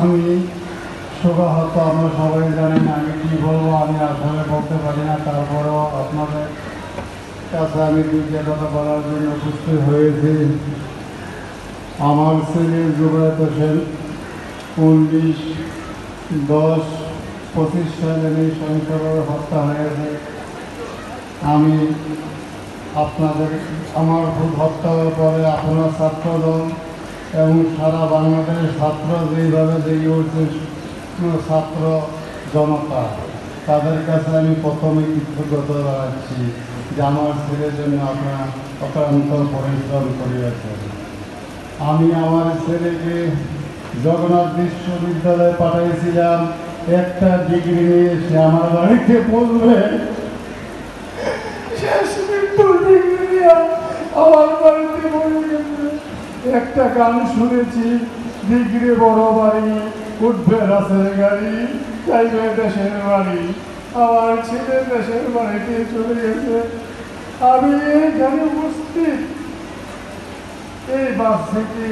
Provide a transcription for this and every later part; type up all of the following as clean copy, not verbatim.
আমি শোকাহত, আমরা সবাই জানেন। আমি কি বলবো আমি আসলে বলতে পারি না, তারপরেও আপনাদের কাছে আমি দুইটা কথা বলার জন্য উপস্থিত হয়েছি। আমার ছেলে জুবায়েত হোসেন 19/10/25 সালে নৃশংসভাবে হত্যা হয়েছে। আমি আপনাদের আমার হত্যার পরে আপনার ছাত্রদল এবং সারা বাংলাদেশের ছাত্র যেইভাবে জেগে উঠছে, ছাত্র জনতা, তাদের কাছে আমি প্রথমে কৃতজ্ঞতা জানাচ্ছি যে আমার ছেলের জন্য আপনারা অক্লান্ত পরিশ্রম করিয়াছেন। আমি আমার ছেলেকে জগন্নাথ বিশ্ববিদ্যালয়ে পাঠিয়েছিলাম, একটা ডিগ্রি নিয়ে সে আমার বাড়িতে পড়বে। শেষ মৃত্যুর ডিগ্রি নিয়ে আমার বাড়িতে পড়ে গেছে। একটা গান শুনেছি, ডিগ্রি বড় বাড়ি, উঠবে রাসের গাড়ি, চাইবে দেশের বাড়ি। আমার ছেলে দেশের বাড়িতে চলে গেছে। আমি এখানে উপস্থিত এই ভার্সিটি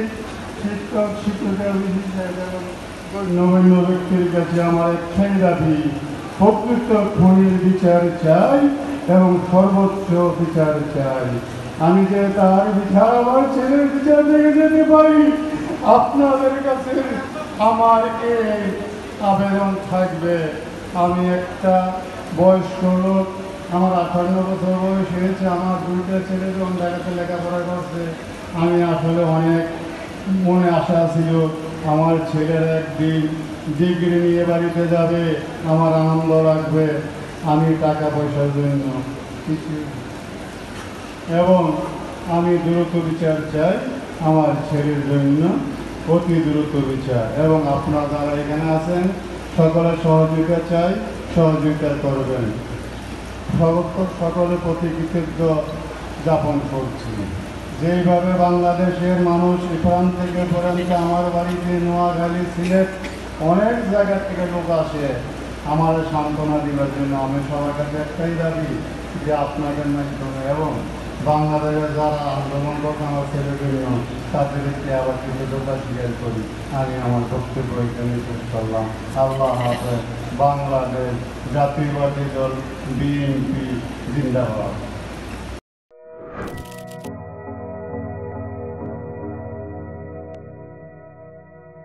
শিক্ষক শিক্ষিকা নবীন ব্যক্তির কাছে আমার একটাই দাবি, প্রকৃত খুনির বিচার চাই এবং সর্বোচ্চ বিচার চাই। আমি যে তার বিচার, আমার ছেলের বিচার দেখে যেতে পারি, আপনাদের কাছে আমার এই আবেদন থাকবে। আমি একটা বয়স্ক লোক, আমার 58 বছর বয়স হয়েছে। আমার দুইটা ছেলে যখন ঢাকাতে লেখাপড়া করছে, আমি আসলে অনেক মনে আশা ছিল আমার ছেলের একদিন ডিগ্রি নিয়ে বাড়িতে যাবে, আমার আনন্দ লাগবে। আমি টাকা পয়সার জন্য কিছু, এবং আমি দ্রুত বিচার চাই আমার ছেলের জন্য, অতি দ্রুত বিচার। এবং আপনারা যারা এখানে আছেন সকলের সহযোগিতা চাই, সহযোগিতা করবেন। সকলের প্রতি কৃতজ্ঞ যাপন করছি। যেইভাবে বাংলাদেশের মানুষ এখান থেকে পড়াতে আমার বাড়িতে, নোয়াখালী, সিলেট, অনেক জায়গা থেকে লোক আসে আমার সান্ত্বনা দেওয়ার জন্য। আমি সবার কাছে একটাই দাবি যে আপনাদের মাধ্যমে এবং বাংলাদেশের যারা আন্দোলন করছে আমার ছেলের জন্য, তাদেরকে আবার কৃতজ্ঞতা স্বীকার করি। আমি আমার বক্তব্য এখানে শেষ করলাম। আল্লাহ হাফেজ। বাংলাদেশ জাতীয়বাদী দল বিএনপি জিন্দাবাদ।